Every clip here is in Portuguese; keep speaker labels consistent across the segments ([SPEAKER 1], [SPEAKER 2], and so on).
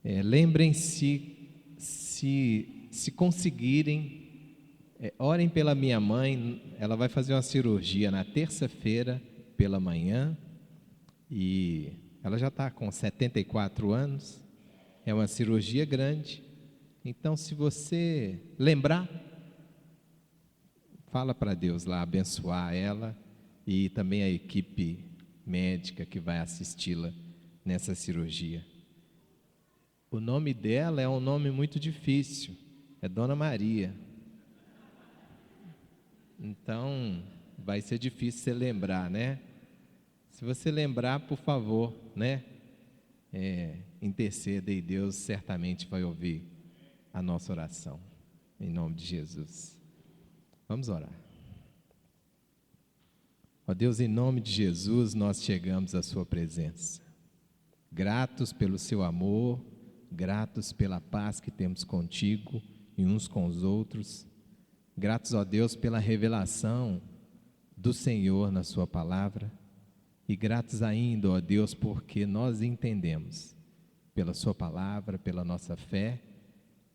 [SPEAKER 1] Lembrem-se, se conseguirem, orem pela minha mãe. Ela vai fazer uma cirurgia na terça-feira pela manhã e ela já está com 74 anos. É uma cirurgia grande. Então, se você lembrar, fala para Deus lá abençoar ela e também a equipe médica que vai assisti-la nessa cirurgia. O nome dela é um nome muito difícil, é Dona Maria. Então, vai ser difícil você lembrar, né? Se você lembrar, por favor, né? Interceda e Deus certamente vai ouvir a nossa oração. Em nome de Jesus. Vamos orar. Ó Deus, em nome de Jesus, nós chegamos à sua presença. Gratos pelo seu amor, gratos pela paz que temos contigo e uns com os outros. Gratos, ó Deus, pela revelação do Senhor na sua palavra. E gratos ainda, ó Deus, porque nós entendemos, pela sua palavra, pela nossa fé,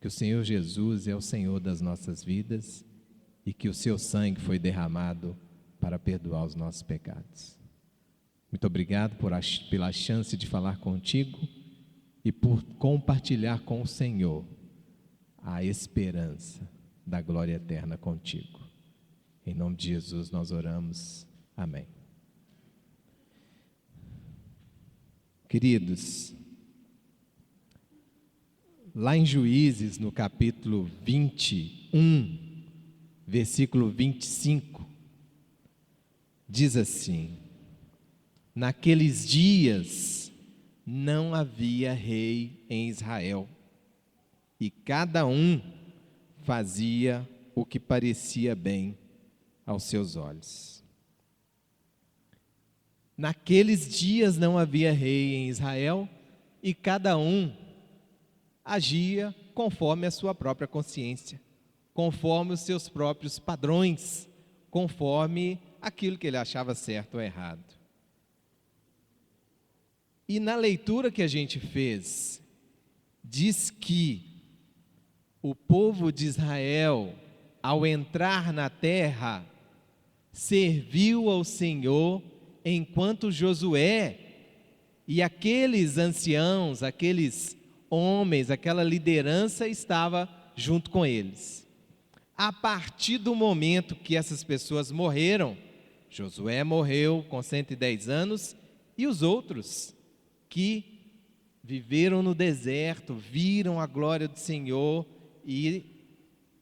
[SPEAKER 1] que o Senhor Jesus é o Senhor das nossas vidas e que o seu sangue foi derramado para perdoar os nossos pecados. Muito obrigado pela chance de falar contigo e por compartilhar com o Senhor a esperança da glória eterna contigo. Em nome de Jesus nós oramos. Amém. Queridos, lá em Juízes, no capítulo 21, versículo 25, diz assim: naqueles dias não havia rei em Israel, e cada um fazia o que parecia bem aos seus olhos. Naqueles dias não havia rei em Israel, e cada um agia conforme a sua própria consciência, conforme os seus próprios padrões, conforme aquilo que ele achava certo ou errado. E na leitura que a gente fez, diz que o povo de Israel, ao entrar na terra, serviu ao Senhor, enquanto Josué e aqueles anciãos, aqueles homens, aquela liderança estava junto com eles. A partir do momento que essas pessoas morreram, Josué morreu com 110 anos e os outros que viveram no deserto, viram a glória do Senhor e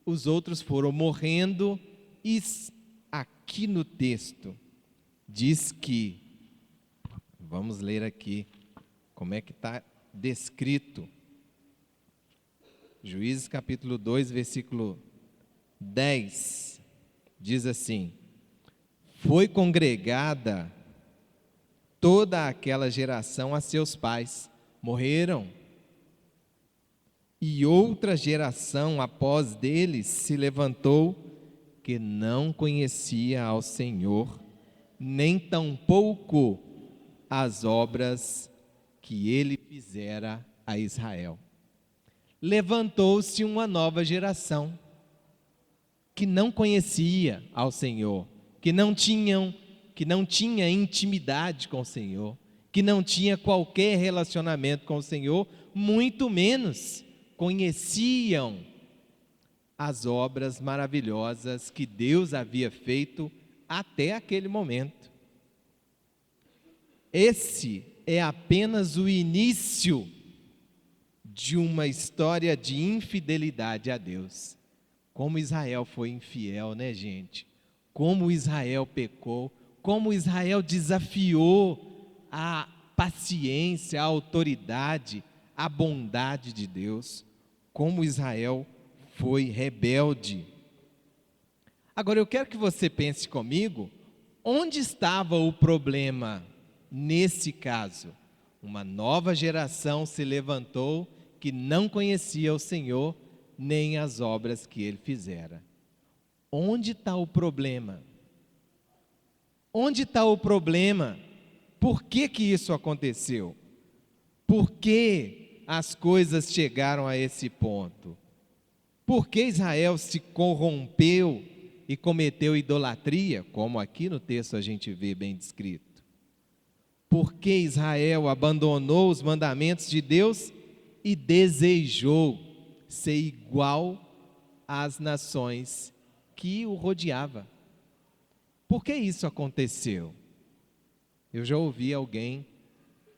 [SPEAKER 1] os outros foram morrendo. E aqui no texto diz que, vamos ler aqui como é que está descrito. Juízes capítulo 2, versículo 10, diz assim: foi congregada toda aquela geração a seus pais, morreram, e outra geração após deles se levantou, que não conhecia ao Senhor, nem tampouco as obras que ele fizera a Israel. Levantou-se uma nova geração que não conhecia ao Senhor, que não tinha intimidade com o Senhor, que não tinha qualquer relacionamento com o Senhor, muito menos conheciam as obras maravilhosas que Deus havia feito até aquele momento. Esse é apenas o início de uma história de infidelidade a Deus. Como Israel foi infiel, né, gente? Como Israel pecou, como Israel desafiou a paciência, a autoridade, a bondade de Deus, como Israel foi rebelde. Agora eu quero que você pense comigo, onde estava o problema nesse caso? Uma nova geração se levantou que não conhecia o Senhor, nem as obras que ele fizera. Onde está o problema? Onde está o problema? Por que que isso aconteceu? Por que as coisas chegaram a esse ponto? Por que Israel se corrompeu e cometeu idolatria, como aqui no texto a gente vê bem descrito? Por que Israel abandonou os mandamentos de Deus e desejou ser igual às nações que o rodeavam? Por que isso aconteceu? Eu já ouvi alguém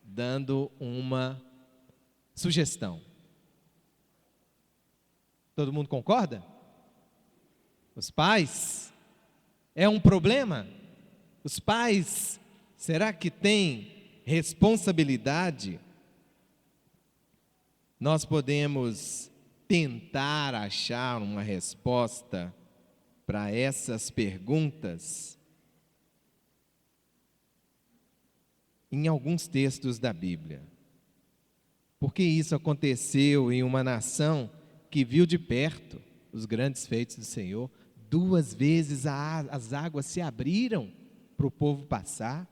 [SPEAKER 1] dando uma sugestão. Todo mundo concorda? Os pais? É um problema? Os pais, será que têm responsabilidade? Nós podemos tentar achar uma resposta para essas perguntas em alguns textos da Bíblia. Porque isso aconteceu em uma nação que viu de perto os grandes feitos do Senhor. 2 vezes as águas se abriram para o povo passar,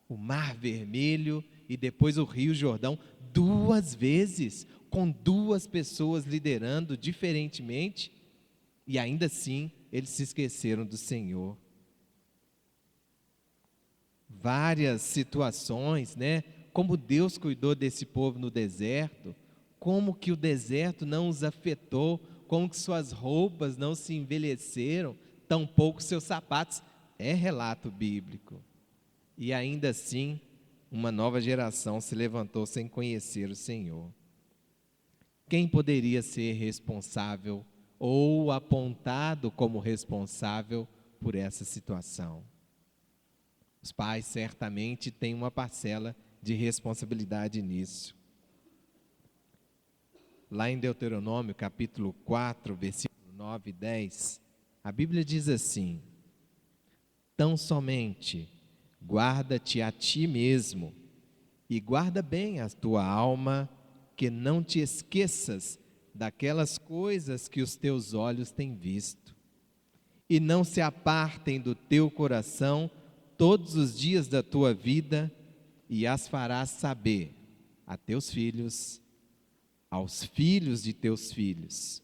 [SPEAKER 1] o Mar Vermelho e depois o Rio Jordão, 2 vezes, com 2 pessoas liderando diferentemente, e ainda assim eles se esqueceram do Senhor. Várias situações, né? Como Deus cuidou desse povo no deserto, como que o deserto não os afetou, como que suas roupas não se envelheceram, tampouco seus sapatos. É relato bíblico. E ainda assim, uma nova geração se levantou sem conhecer o Senhor. Quem poderia ser responsável ou apontado como responsável por essa situação? Os pais certamente têm uma parcela de responsabilidade nisso. Lá em Deuteronômio, capítulo 4, versículo 9 e 10, a Bíblia diz assim: tão somente guarda-te a ti mesmo e guarda bem a tua alma, que não te esqueças daquelas coisas que os teus olhos têm visto, e não se apartem do teu coração todos os dias da tua vida, e as farás saber a teus filhos, aos filhos de teus filhos.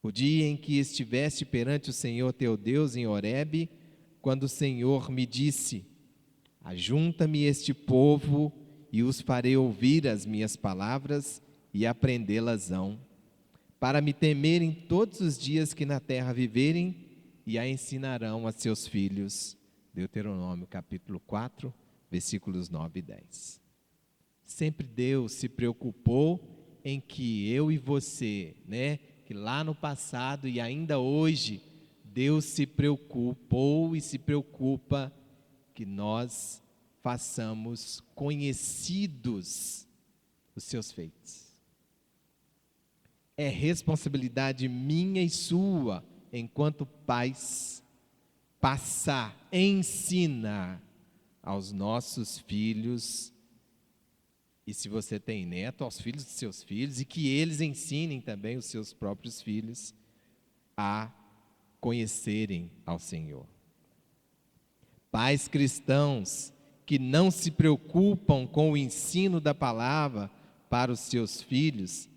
[SPEAKER 1] O dia em que estiveste perante o Senhor teu Deus em Horebe, quando o Senhor me disse: ajunta-me este povo e os farei ouvir as minhas palavras e aprendê-las-ão, para me temerem todos os dias que na terra viverem, e a ensinarão a seus filhos. Deuteronômio capítulo 4, versículos 9 e 10. Sempre Deus se preocupou em que eu e você, né, que lá no passado e ainda hoje, Deus se preocupou e se preocupa que nós façamos conhecidos os seus feitos. É responsabilidade minha e sua, enquanto pais, passar, ensinar aos nossos filhos, e se você tem neto, aos filhos de seus filhos, e que eles ensinem também os seus próprios filhos a conhecerem ao Senhor. Pais cristãos que não se preocupam com o ensino da palavra para os seus filhos,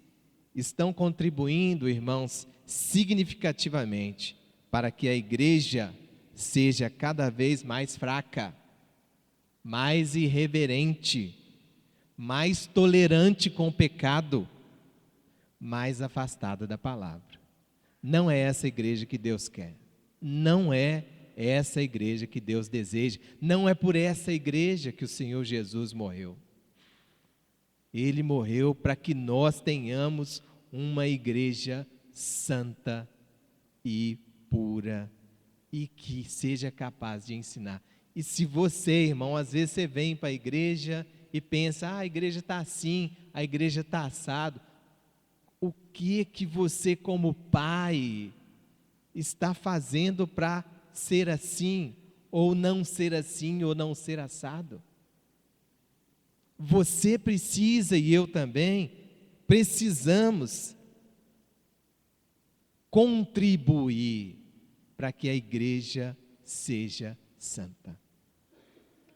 [SPEAKER 1] estão contribuindo, irmãos, significativamente para que a igreja seja cada vez mais fraca, mais irreverente, mais tolerante com o pecado, mais afastada da palavra. Não é essa igreja que Deus quer. Não é essa igreja que Deus deseja. Não é por essa igreja que o Senhor Jesus morreu. Ele morreu para que nós tenhamos uma igreja santa e pura e que seja capaz de ensinar. E se você, irmão, às vezes você vem para a igreja e pensa: a igreja está assim, a igreja está assado. O que você como pai está fazendo para ser assim, ou não ser assim, ou não ser assado? Você precisa, e eu também, precisamos contribuir para que a igreja seja santa.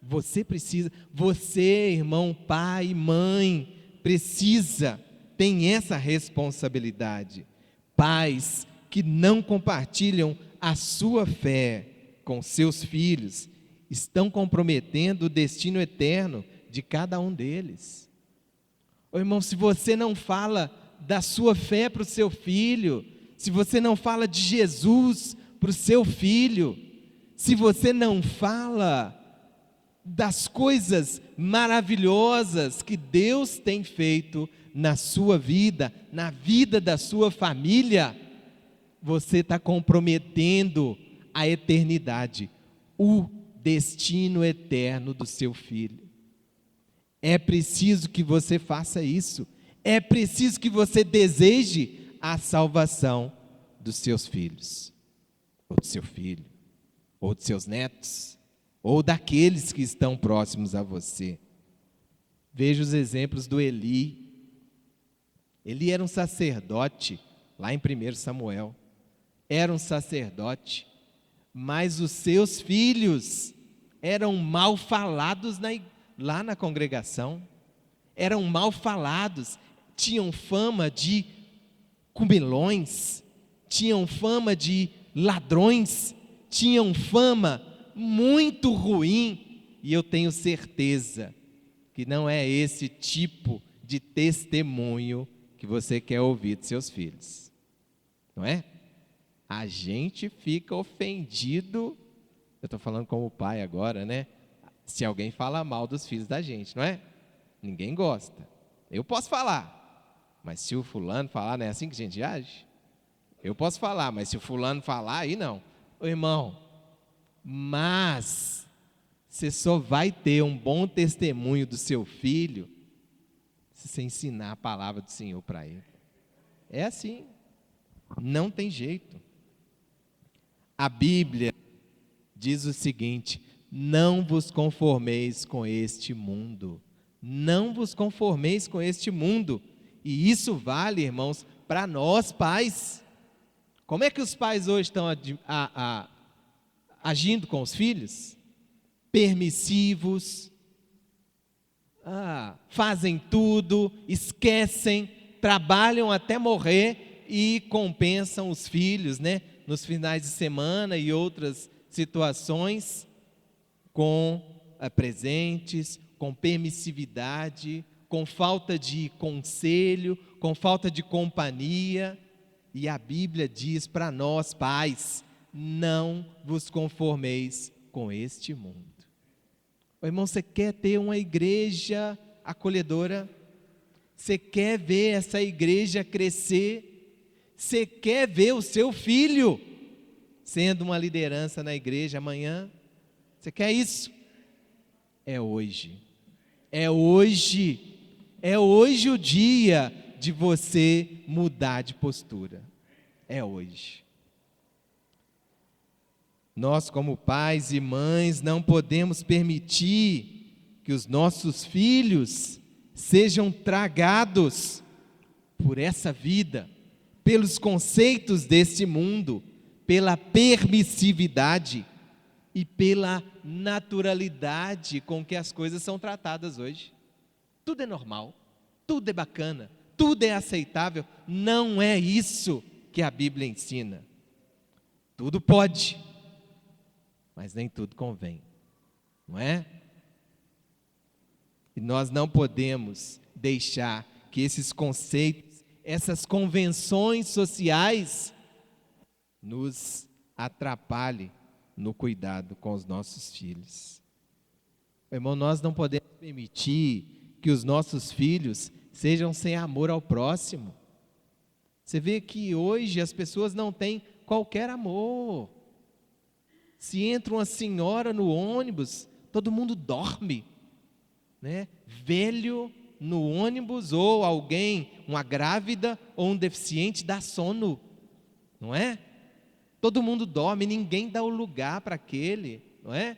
[SPEAKER 1] Você precisa, você, irmão, pai, mãe, tem essa responsabilidade. Pais que não compartilham a sua fé com seus filhos estão comprometendo o destino eterno de cada um deles. Ô irmão, se você não fala da sua fé para o seu filho, se você não fala de Jesus para o seu filho, se você não fala das coisas maravilhosas que Deus tem feito na sua vida, na vida da sua família, você está comprometendo a eternidade, o destino eterno do seu filho. É preciso que você faça isso. É preciso que você deseje a salvação dos seus filhos, ou do seu filho, ou dos seus netos, ou daqueles que estão próximos a você. Veja os exemplos do Eli. Eli era um sacerdote, lá em 1 Samuel. Era um sacerdote, mas os seus filhos eram mal falados lá na congregação. Eram mal falados, tinham fama de comilões, tinham fama de ladrões, tinham fama muito ruim, e eu tenho certeza que não é esse tipo de testemunho que você quer ouvir dos seus filhos, não é? A gente fica ofendido, eu estou falando como pai agora, né? Se alguém fala mal dos filhos da gente, não é? Ninguém gosta. Eu posso falar, mas se o fulano falar, não é assim que a gente age? Eu posso falar, mas se o fulano falar, aí não. Ô irmão, mas você só vai ter um bom testemunho do seu filho se você ensinar a palavra do Senhor para ele. É assim, não tem jeito. A Bíblia diz o seguinte: não vos conformeis com este mundo. Não vos conformeis com este mundo. E isso vale, irmãos, para nós pais. Como é que os pais hoje estão agindo com os filhos? Permissivos, fazem tudo, esquecem, trabalham até morrer e compensam os filhos, né? Nos finais de semana e outras situações, com presentes, com permissividade, com falta de conselho, com falta de companhia. E a Bíblia diz para nós, pais: não vos conformeis com este mundo. Ô, irmão, você quer ter uma igreja acolhedora? Você quer ver essa igreja crescer? Você quer ver o seu filho sendo uma liderança na igreja amanhã? Você quer isso? É hoje. É hoje. É hoje o dia de você mudar de postura. É hoje. Nós, como pais e mães, não podemos permitir que os nossos filhos sejam tragados por essa vida, pelos conceitos deste mundo, pela permissividade e pela naturalidade com que as coisas são tratadas hoje. Tudo é normal, tudo é bacana, tudo é aceitável. Não é isso que a Bíblia ensina. Tudo pode, mas nem tudo convém, não é? E nós não podemos deixar que esses conceitos, essas convenções sociais, nos atrapalhem no cuidado com os nossos filhos. Irmão, nós não podemos permitir que os nossos filhos sejam sem amor ao próximo. Você vê que hoje as pessoas não têm qualquer amor. Se entra uma senhora no ônibus, todo mundo dorme, né? Velho no ônibus, ou alguém, uma grávida ou um deficiente, dá sono, não é? Todo mundo dorme, ninguém dá o lugar para aquele, não é?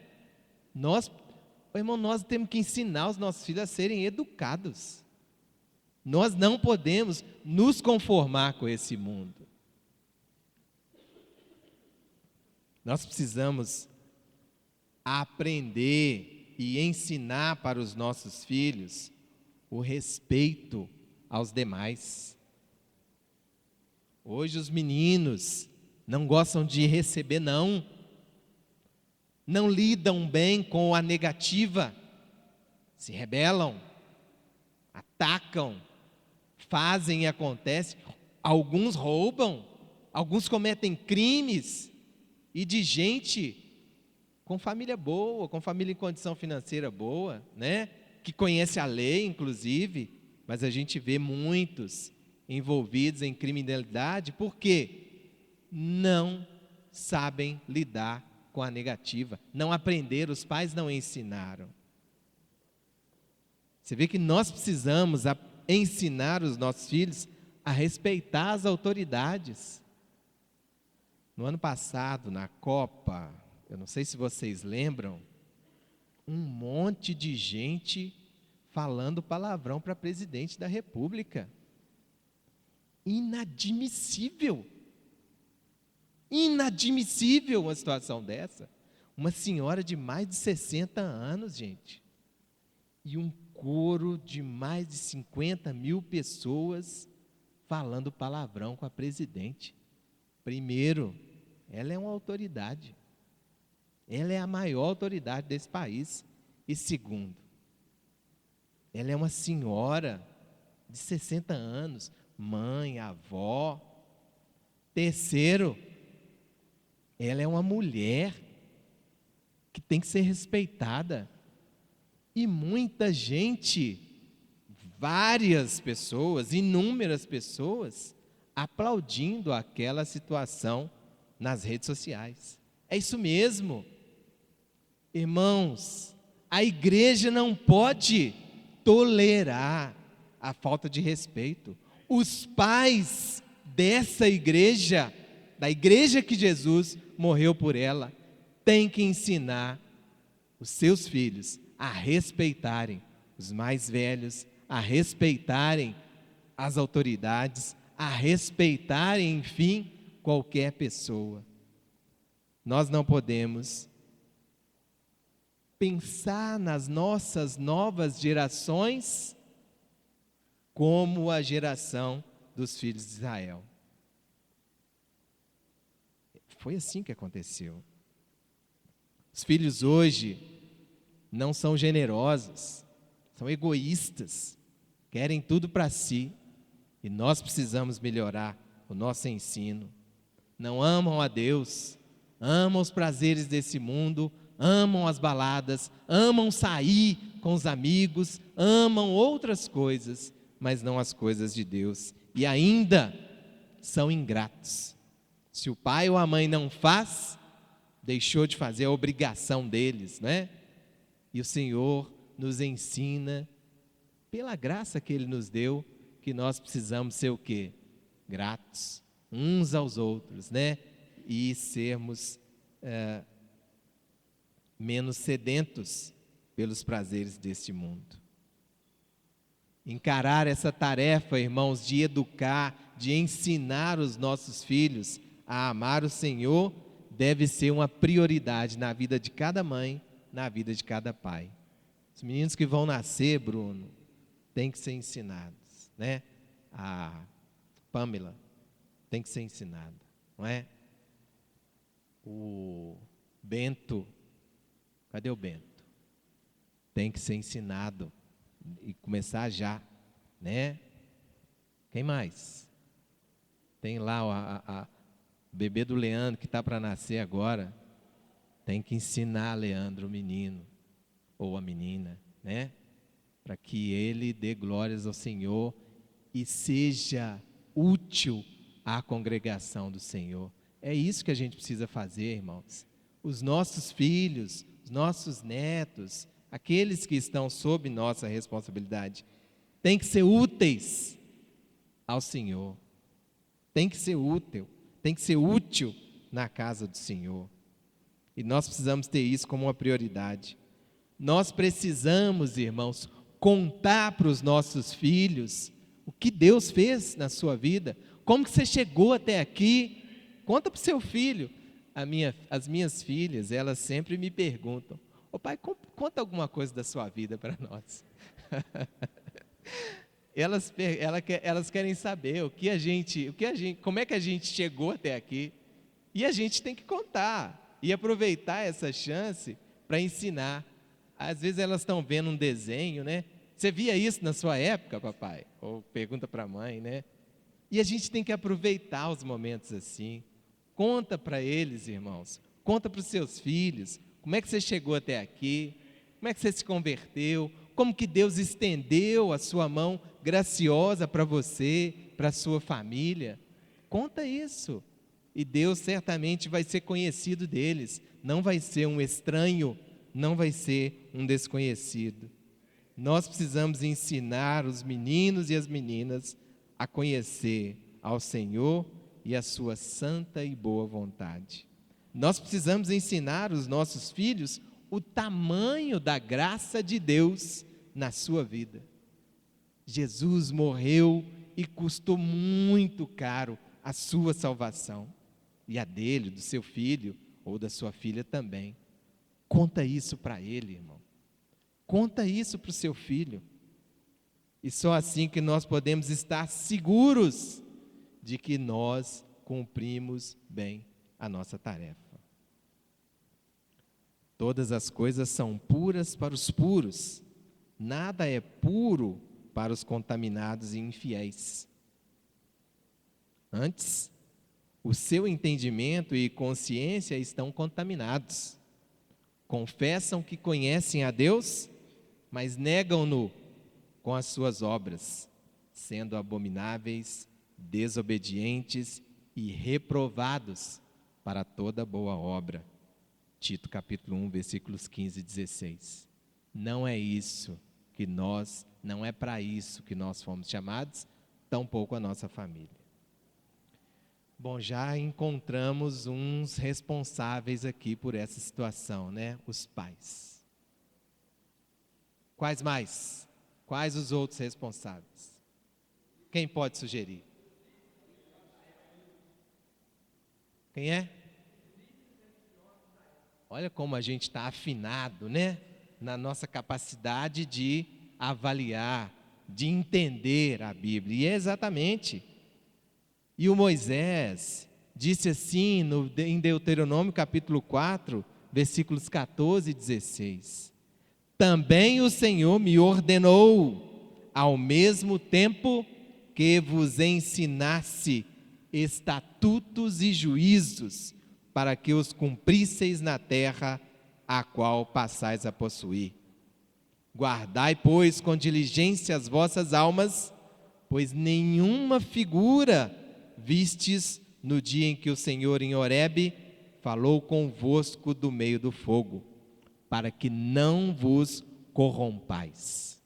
[SPEAKER 1] Irmão, nós temos que ensinar os nossos filhos a serem educados. Nós não podemos nos conformar com esse mundo. Nós precisamos aprender e ensinar para os nossos filhos o respeito aos demais. Hoje os meninos não gostam de receber não lidam bem com a negativa, se rebelam, atacam, fazem e acontecem. Alguns roubam, alguns cometem crimes, e de gente com família boa, com família em condição financeira boa, né? Que conhece a lei, inclusive, mas a gente vê muitos envolvidos em criminalidade, porque não sabem lidar com a negativa, não aprenderam, os pais não ensinaram. Você vê que nós precisamos ensinar os nossos filhos a respeitar as autoridades. No ano passado, na Copa, eu não sei se vocês lembram, um monte de gente falando palavrão para presidente da República. Inadmissível. Inadmissível uma situação dessa. Uma senhora de mais de 60 anos, gente. E um coro de mais de 50 mil pessoas falando palavrão com a presidente. Primeiro, ela é uma autoridade. Ela é a maior autoridade desse país. E segundo, ela é uma senhora de 60 anos, mãe, avó. Terceiro, ela é uma mulher que tem que ser respeitada. E muita gente, várias pessoas, inúmeras pessoas, aplaudindo aquela situação nas redes sociais. É isso mesmo. Irmãos, a igreja não pode tolerar a falta de respeito. Os pais dessa igreja, da igreja que Jesus morreu por ela, têm que ensinar os seus filhos a respeitarem os mais velhos, a respeitarem as autoridades, a respeitarem, enfim, qualquer pessoa. Nós não podemos pensar nas nossas novas gerações como a geração dos filhos de Israel. Foi assim que aconteceu. Os filhos hoje não são generosos, são egoístas, querem tudo para si, e nós precisamos melhorar o nosso ensino. Não amam a Deus, amam os prazeres desse mundo, amam as baladas, amam sair com os amigos, amam outras coisas, mas não as coisas de Deus, e ainda são ingratos. Se o pai ou a mãe não faz, deixou de fazer a obrigação deles, né? E o Senhor nos ensina, pela graça que Ele nos deu, que nós precisamos ser o quê? Gratos uns aos outros, né? E sermos menos sedentos pelos prazeres deste mundo. Encarar essa tarefa, irmãos, de educar, de ensinar os nossos filhos a amar o Senhor, deve ser uma prioridade na vida de cada mãe, na vida de cada pai. Os meninos que vão nascer, Bruno, têm que ser ensinados, né? A Pamela tem que ser ensinada, não é? O Bento, cadê o Bento? Tem que ser ensinado e começar já, né? Quem mais? Tem lá o bebê do Leandro que está para nascer agora. Tem que ensinar Leandro, o menino, ou a menina, né? Para que ele dê glórias ao Senhor e seja útil à congregação do Senhor. É isso que a gente precisa fazer, irmãos. Os nossos filhos, os nossos netos, aqueles que estão sob nossa responsabilidade, têm que ser úteis ao Senhor. Tem que ser útil, tem que ser útil na casa do Senhor. E nós precisamos ter isso como uma prioridade. Nós precisamos, irmãos, contar para os nossos filhos o que Deus fez na sua vida, como que você chegou até aqui. Conta para o seu filho. As minhas filhas, elas sempre me perguntam: ô pai, conta alguma coisa da sua vida para nós. Elas querem saber como é que a gente chegou até aqui. E a gente tem que contar e aproveitar essa chance para ensinar. Às vezes elas estão vendo um desenho, né? Você via isso na sua época, papai? Ou pergunta para a mãe, né? E a gente tem que aproveitar os momentos assim. Conta para eles, irmãos. Conta para os seus filhos. Como é que você chegou até aqui? Como é que você se converteu? Como que Deus estendeu a sua mão graciosa para você, para a sua família? Conta isso. E Deus certamente vai ser conhecido deles. Não vai ser um estranho, não vai ser um desconhecido. Nós precisamos ensinar os meninos e as meninas a conhecer ao Senhor e a sua santa e boa vontade. Nós precisamos ensinar os nossos filhos o tamanho da graça de Deus na sua vida. Jesus morreu e custou muito caro a sua salvação, e a dele, do seu filho ou da sua filha também. Conta isso para ele, irmão. Conta isso para o seu filho. E só assim que nós podemos estar seguros de que nós cumprimos bem a nossa tarefa. Todas as coisas são puras para os puros. Nada é puro para os contaminados e infiéis. Antes, o seu entendimento e consciência estão contaminados. Confessam que conhecem a Deus, mas negam-no com as suas obras, sendo abomináveis, desobedientes e reprovados para toda boa obra. Tito capítulo 1, versículos 15 e 16. Não é isso que não é para isso que nós fomos chamados, tampouco a nossa família. Bom, já encontramos uns responsáveis aqui por essa situação, né? Os pais. Quais mais? Quais os outros responsáveis? Quem pode sugerir? Quem é? Olha como a gente está afinado, né? Na nossa capacidade de avaliar, de entender a Bíblia. E é exatamente. E o Moisés disse assim em Deuteronômio capítulo 4, versículos 14 e 16. Também o Senhor me ordenou, ao mesmo tempo que vos ensinasse estatutos e juízos, para que os cumprisseis na terra a qual passais a possuir. Guardai, pois, com diligência as vossas almas, pois nenhuma figura vistes no dia em que o Senhor em Horebe falou convosco do meio do fogo, para que não vos corrompais.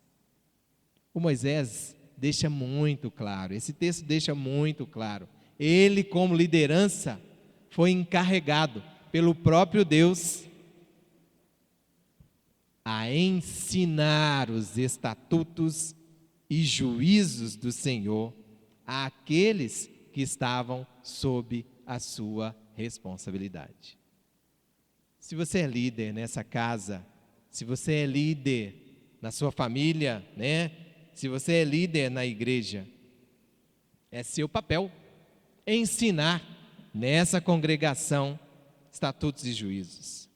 [SPEAKER 1] O Moisés deixa muito claro, esse texto deixa muito claro, ele como liderança foi encarregado pelo próprio Deus a ensinar os estatutos e juízos do Senhor àqueles que estavam sob a sua responsabilidade. Se você é líder nessa casa, se você é líder na sua família, né? Se você é líder na igreja, é seu papel ensinar nessa congregação estatutos e juízos.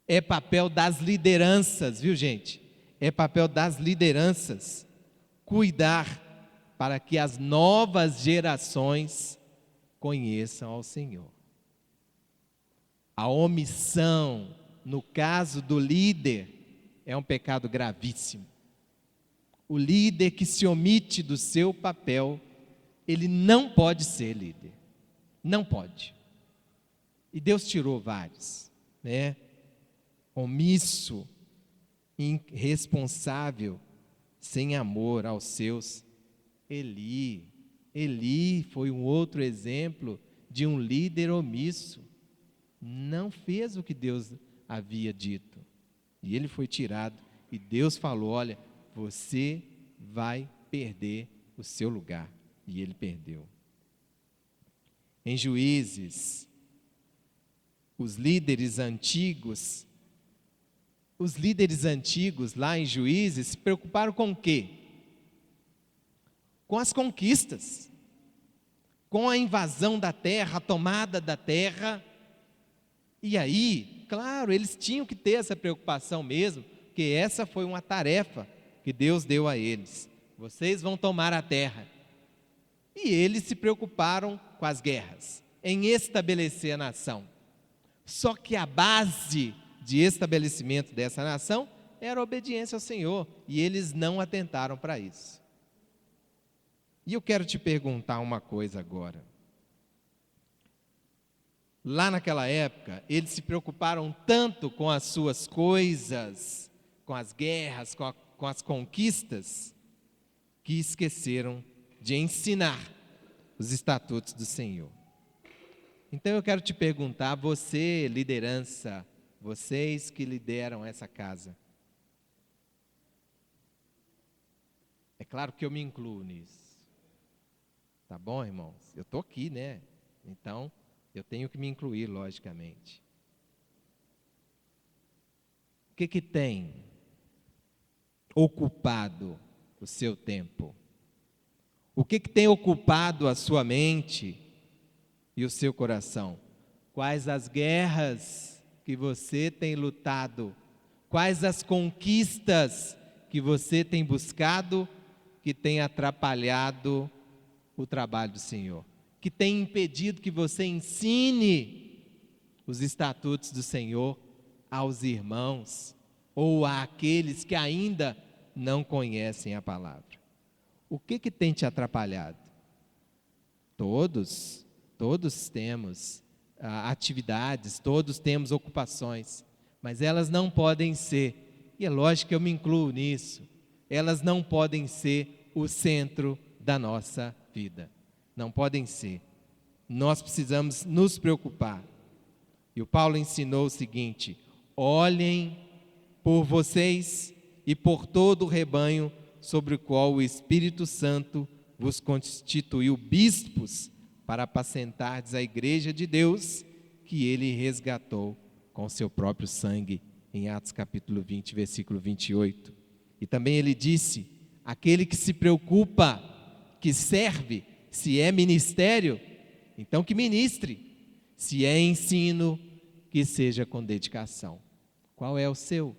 [SPEAKER 1] É papel das lideranças, viu, gente? É papel das lideranças cuidar para que as novas gerações conheçam ao Senhor. A omissão, no caso do líder, é um pecado gravíssimo. O líder que se omite do seu papel, ele não pode ser líder. Não pode. E Deus tirou vários, né? Omisso, irresponsável, sem amor aos seus. Eli foi um outro exemplo de um líder omisso. Não fez o que Deus havia dito. E ele foi tirado. E Deus falou: olha, você vai perder o seu lugar. E ele perdeu. Em Juízes, os líderes antigos lá em Juízes se preocuparam com o quê? com as conquistas, com a invasão da terra, a tomada da terra. E aí, claro, eles tinham que ter essa preocupação mesmo, porque essa foi uma tarefa que Deus deu a eles. Vocês vão tomar a terra. E eles se preocuparam com as guerras, em estabelecer a nação. Só que a base de estabelecimento dessa nação era a obediência ao Senhor, e eles não atentaram para isso. E eu quero te perguntar uma coisa agora. Lá naquela época, eles se preocuparam tanto com as suas coisas, com as guerras, com as conquistas, que esqueceram de ensinar os estatutos do Senhor. Então eu quero te perguntar, você, liderança, vocês que lideram essa casa, é claro que eu me incluo nisso, tá bom, irmãos? Eu estou aqui, né? Então, eu tenho que me incluir, logicamente. O que tem ocupado o seu tempo? O que tem ocupado a sua mente e o seu coração? Quais as guerras que você tem lutado? Quais as conquistas que você tem buscado que tem atrapalhado o trabalho do Senhor? Que tem impedido que você ensine os estatutos do Senhor aos irmãos ou àqueles que ainda não conhecem a palavra? O que tem te atrapalhado? Todos temos atividades, todos temos ocupações, mas elas não podem ser, e é lógico que eu me incluo nisso, elas não podem ser o centro da nossa vida. Não podem ser. Nós precisamos nos preocupar. E o Paulo ensinou o seguinte: olhem por vocês e por todo o rebanho sobre o qual o Espírito Santo vos constituiu bispos para apacentardes a igreja de Deus, que ele resgatou com seu próprio sangue, em Atos capítulo 20, versículo 28. E também ele disse: aquele que se preocupa, que serve, se é ministério, então que ministre, se é ensino, que seja com dedicação. Qual é o seu?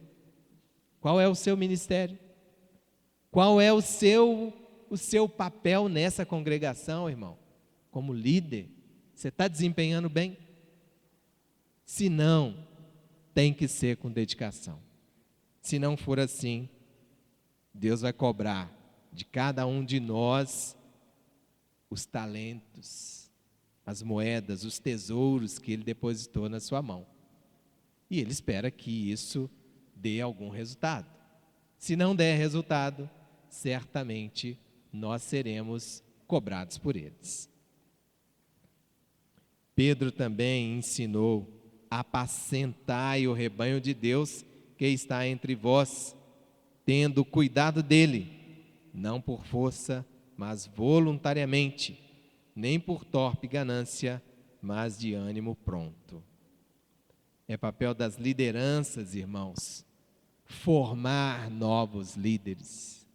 [SPEAKER 1] Qual é o seu ministério? Qual é o seu papel nessa congregação, irmão? Como líder, você está desempenhando bem? Se não, tem que ser com dedicação. Se não for assim, Deus vai cobrar de cada um de nós os talentos, as moedas, os tesouros que Ele depositou na sua mão. E Ele espera que isso dê algum resultado. Se não der resultado, certamente nós seremos cobrados por eles. Pedro também ensinou: apacentai o rebanho de Deus que está entre vós, tendo cuidado dele, não por força, mas voluntariamente, nem por torpe ganância, mas de ânimo pronto. É papel das lideranças, irmãos, formar novos líderes.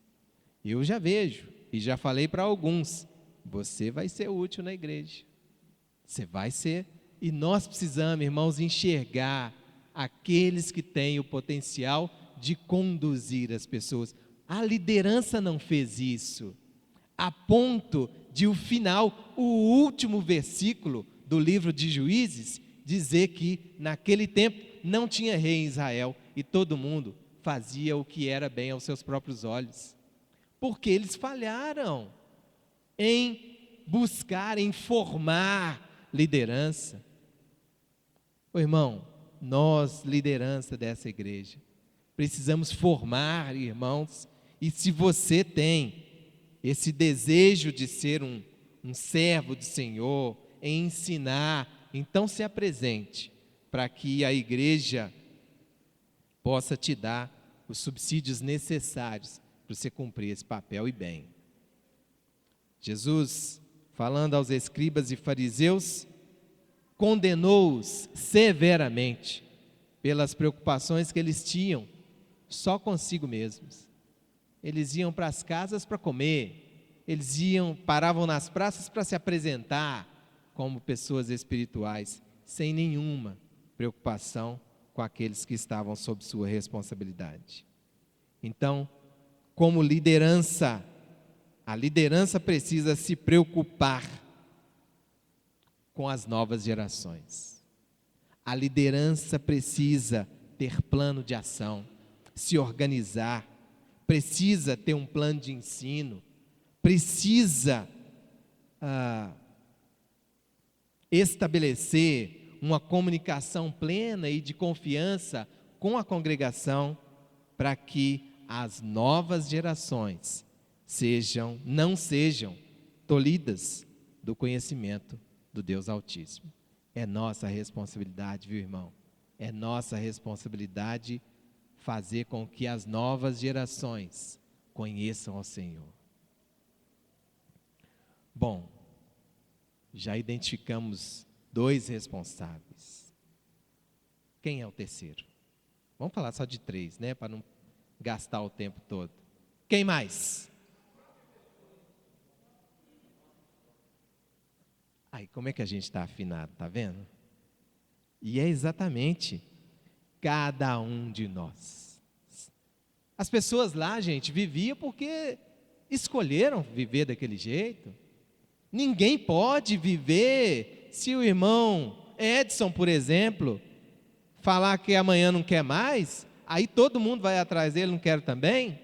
[SPEAKER 1] Eu já vejo, e já falei para alguns, você vai ser útil na igreja. Você vai ser, e nós precisamos, irmãos, enxergar aqueles que têm o potencial de conduzir as pessoas. A liderança não fez isso, a ponto de o final, o último versículo do livro de Juízes, dizer que naquele tempo não tinha rei em Israel e todo mundo fazia o que era bem aos seus próprios olhos, porque eles falharam em buscar, em formar liderança. Ô irmão, nós, liderança dessa igreja, precisamos formar irmãos, e se você tem esse desejo de ser um servo do Senhor, em ensinar, então se apresente, para que a igreja possa te dar os subsídios necessários para você cumprir esse papel e bem. Jesus, falando aos escribas e fariseus, condenou-os severamente pelas preocupações que eles tinham só consigo mesmos. Eles iam para as casas para comer, eles paravam nas praças para se apresentar como pessoas espirituais, sem nenhuma preocupação com aqueles que estavam sob sua responsabilidade. Então, como liderança, a liderança precisa se preocupar com as novas gerações. A liderança precisa ter plano de ação, se organizar, precisa ter um plano de ensino, precisa estabelecer uma comunicação plena e de confiança com a congregação, para que as novas gerações não sejam tolhidas do conhecimento do Deus Altíssimo. É nossa responsabilidade, viu, irmão? É nossa responsabilidade fazer com que as novas gerações conheçam ao Senhor. Bom, já identificamos 2 responsáveis. Quem é o terceiro? Vamos falar só de 3, né? Para não gastar o tempo todo. Quem mais? Aí, como é que a gente está afinado, tá vendo? E é exatamente cada um de nós. As pessoas lá, gente, viviam porque escolheram viver daquele jeito. Ninguém pode viver se o irmão Edson, por exemplo, falar que amanhã não quer mais, aí todo mundo vai atrás dele, não quer também.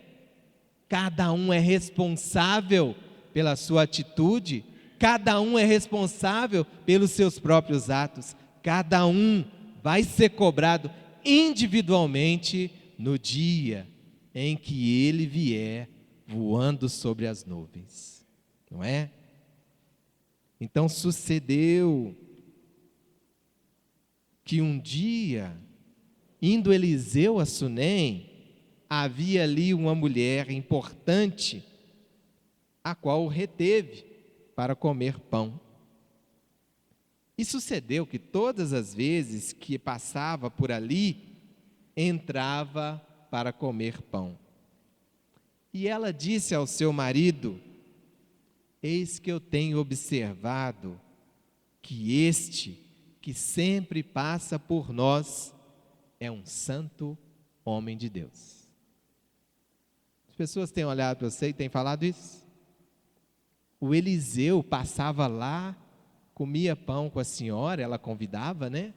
[SPEAKER 1] Cada um é responsável pela sua atitude, cada um é responsável pelos seus próprios atos, cada um vai ser cobrado individualmente no dia em que ele vier voando sobre as nuvens, não é? Então sucedeu que um dia, indo Eliseu a Sunem, havia ali uma mulher importante, a qual o reteve para comer pão. E sucedeu que todas as vezes que passava por ali, entrava para comer pão. E ela disse ao seu marido: eis que eu tenho observado que este, que sempre passa por nós, é um santo homem de Deus. As pessoas têm olhado para você e têm falado isso? O Eliseu passava lá, comia pão com a senhora, ela convidava, né?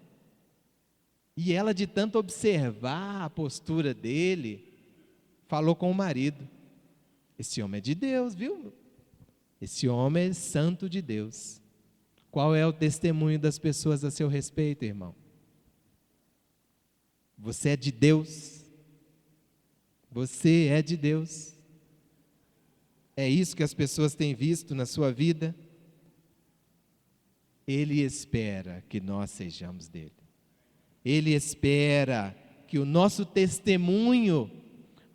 [SPEAKER 1] E ela, de tanto observar a postura dele, falou com o marido: esse homem é de Deus, viu? Esse homem é santo de Deus. Qual é o testemunho das pessoas a seu respeito, irmão? Você é de Deus. Você é de Deus. É isso que as pessoas têm visto na sua vida? Ele espera que nós sejamos dele. Ele espera que o nosso testemunho,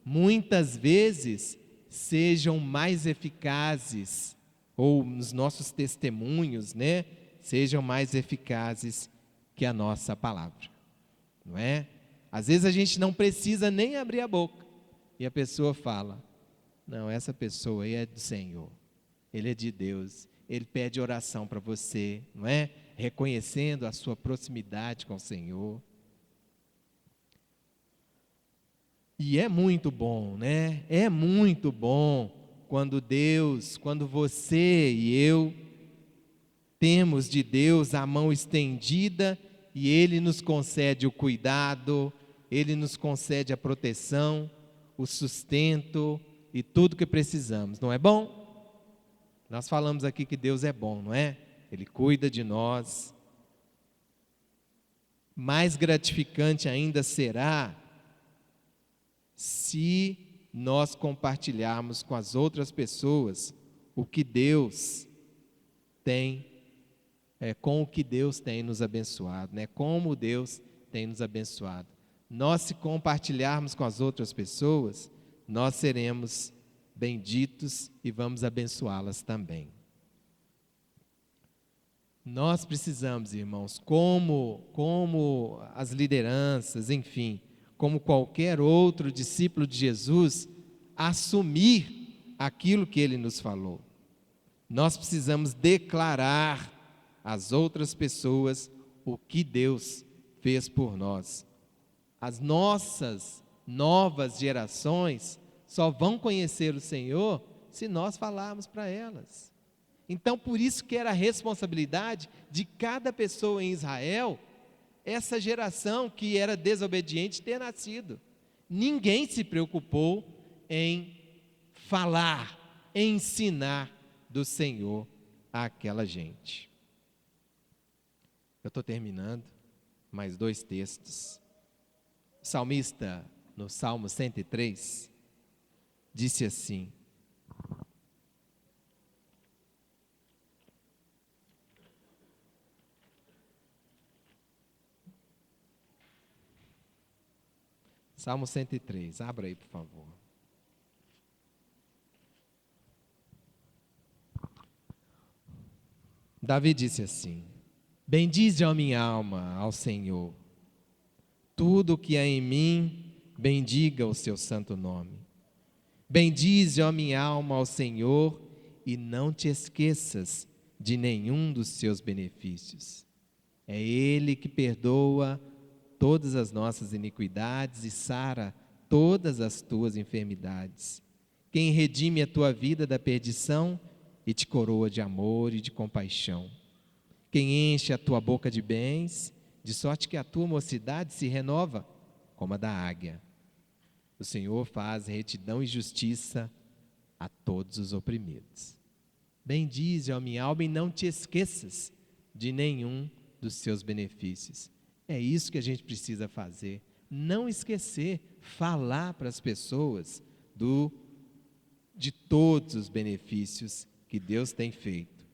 [SPEAKER 1] muitas vezes, sejam mais eficazes, ou os nossos testemunhos, né, sejam mais eficazes que a nossa palavra, não é? Às vezes a gente não precisa nem abrir a boca, e a pessoa fala: não, essa pessoa aí é do Senhor, ele é de Deus, ele pede oração para você, não é? Reconhecendo a sua proximidade com o Senhor. E é muito bom, né? É muito bom quando você e eu temos de Deus a mão estendida e Ele nos concede o cuidado, Ele nos concede a proteção, o sustento e tudo que precisamos, não é bom? Nós falamos aqui que Deus é bom, não é? Ele cuida de nós. Mais gratificante ainda será se nós compartilharmos com as outras pessoas o que Deus tem, com o que Deus tem nos abençoado, né? Como Deus tem nos abençoado. Nós, se compartilharmos com as outras pessoas, nós seremos benditos e vamos abençoá-las também. Nós precisamos, irmãos, como as lideranças, enfim, como qualquer outro discípulo de Jesus, assumir aquilo que Ele nos falou. nós precisamos declarar às outras pessoas o que Deus fez por nós. As nossas novas gerações só vão conhecer o Senhor se nós falarmos para elas. Então, por isso que era a responsabilidade de cada pessoa em Israel, essa geração que era desobediente ter nascido. Ninguém se preocupou em falar, em ensinar do Senhor àquela gente. Eu estou terminando, mais 2 textos. O salmista, no Salmo 103, disse assim: Salmo 103, abra aí, por favor. Davi disse assim: bendize a minha alma ao Senhor, tudo o que há em mim, bendiga o seu santo nome. Bendize a minha alma ao Senhor e não te esqueças de nenhum dos seus benefícios. É Ele que perdoa todas as nossas iniquidades e sara todas as tuas enfermidades. Quem redime a tua vida da perdição e te coroa de amor e de compaixão. Quem enche a tua boca de bens, de sorte que a tua mocidade se renova como a da águia. O Senhor faz retidão e justiça a todos os oprimidos. Bendize, ó minha alma, e não te esqueças de nenhum dos seus benefícios. É isso que a gente precisa fazer. Não esquecer, falar para as pessoas de todos os benefícios que Deus tem feito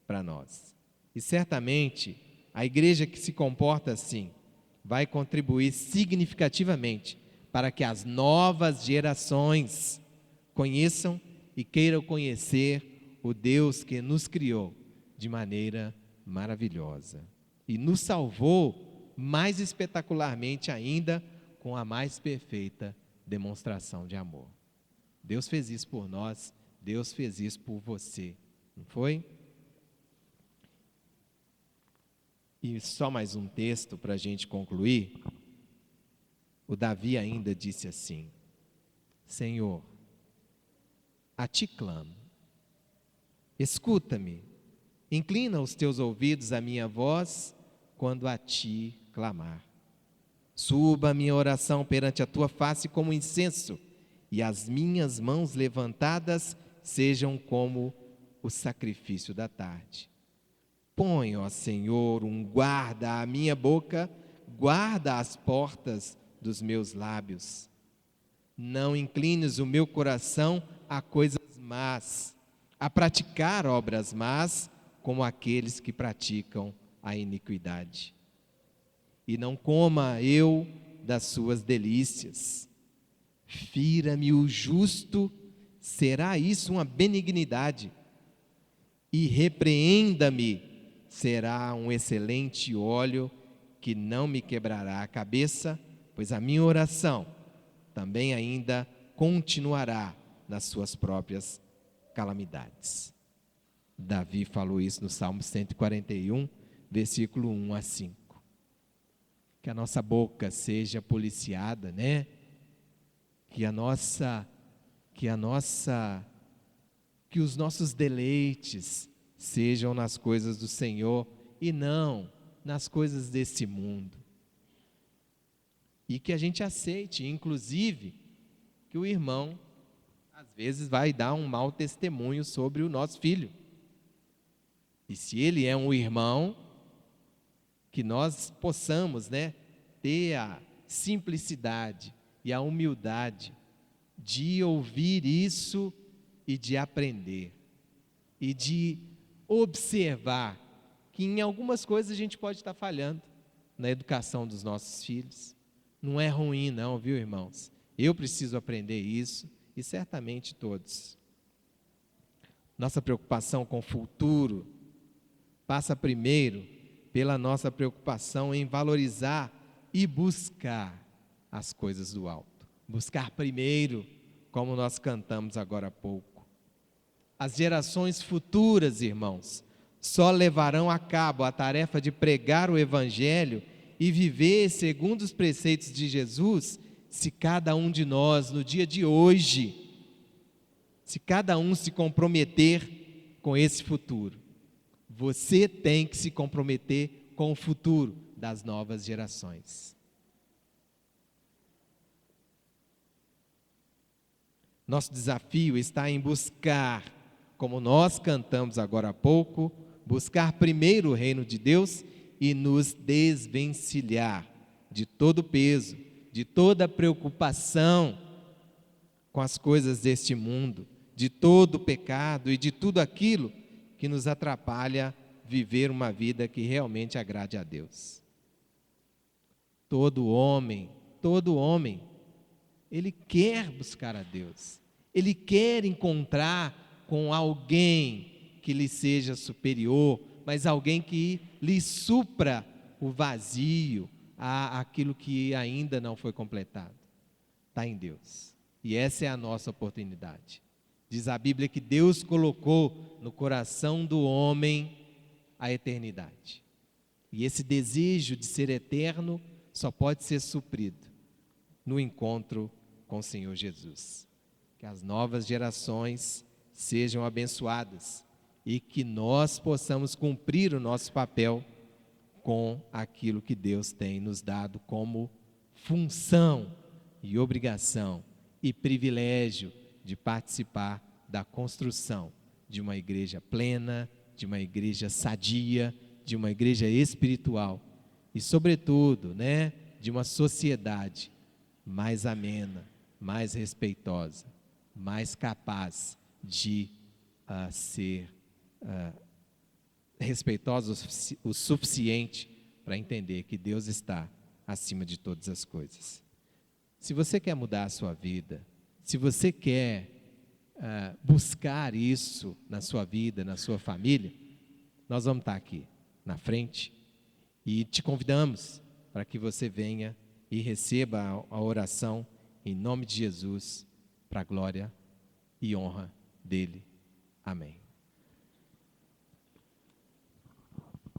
[SPEAKER 1] para nós. E certamente, a igreja que se comporta assim, vai contribuir significativamente para que as novas gerações conheçam e queiram conhecer o Deus que nos criou de maneira maravilhosa. E nos salvou mais espetacularmente ainda com a mais perfeita demonstração de amor. Deus fez isso por nós, Deus fez isso por você, não foi? E só mais um texto para a gente concluir. O Davi ainda disse assim: Senhor, a ti clamo, escuta-me, inclina os teus ouvidos à minha voz quando a ti clamar. Suba a minha oração perante a tua face como incenso, e as minhas mãos levantadas sejam como o sacrifício da tarde. Põe, ó Senhor, um guarda à minha boca, guarda as portas dos meus lábios. Não inclines o meu coração a coisas más, a praticar obras más, como aqueles que praticam a iniquidade. E não coma eu das suas delícias. Fira-me o justo, será isso uma benignidade? E repreenda-me, será um excelente óleo que não me quebrará a cabeça, pois a minha oração também ainda continuará nas suas próprias calamidades. Davi falou isso no Salmo 141, versículo 1 a 5. Que a nossa boca seja policiada, né? Que os nossos deleites sejam nas coisas do Senhor e não nas coisas desse mundo. E que a gente aceite, inclusive, que o irmão, às vezes, vai dar um mau testemunho sobre o nosso filho. E se ele é um irmão, que nós possamos, ter a simplicidade e a humildade de ouvir isso e de aprender. E de observar que em algumas coisas a gente pode estar falhando na educação dos nossos filhos. Não é ruim não, viu, irmãos? Eu preciso aprender isso e certamente todos. Nossa preocupação com o futuro passa primeiro pela nossa preocupação em valorizar e buscar as coisas do alto. Buscar primeiro, como nós cantamos agora há pouco. As gerações futuras, irmãos, só levarão a cabo a tarefa de pregar o Evangelho e viver segundo os preceitos de Jesus, se cada um de nós, no dia de hoje, se cada um se comprometer com esse futuro. Você tem que se comprometer com o futuro das novas gerações. Nosso desafio está em buscar, como nós cantamos agora há pouco, buscar primeiro o reino de Deus e nos desvencilhar de todo peso, de toda preocupação com as coisas deste mundo, de todo pecado e de tudo aquilo que nos atrapalha viver uma vida que realmente agrade a Deus. Todo homem, ele quer buscar a Deus, ele quer encontrar com alguém que lhe seja superior, mas alguém que lhe supra o vazio, aquilo que ainda não foi completado. Está em Deus. E essa é a nossa oportunidade. Diz a Bíblia que Deus colocou no coração do homem a eternidade. E esse desejo de ser eterno só pode ser suprido no encontro com o Senhor Jesus. Que as novas gerações sejam abençoadas e que nós possamos cumprir o nosso papel com aquilo que Deus tem nos dado como função e obrigação e privilégio de participar da construção de uma igreja plena, de uma igreja sadia, de uma igreja espiritual e, sobretudo, de uma sociedade mais amena, mais respeitosa, mais capaz de ser respeitosa o suficiente para entender que Deus está acima de todas as coisas. Se você quer mudar a sua vida, se você quer buscar isso na sua vida, na sua família, nós vamos estar aqui na frente e te convidamos para que você venha e receba a oração em nome de Jesus, para a glória e honra dele. Amém.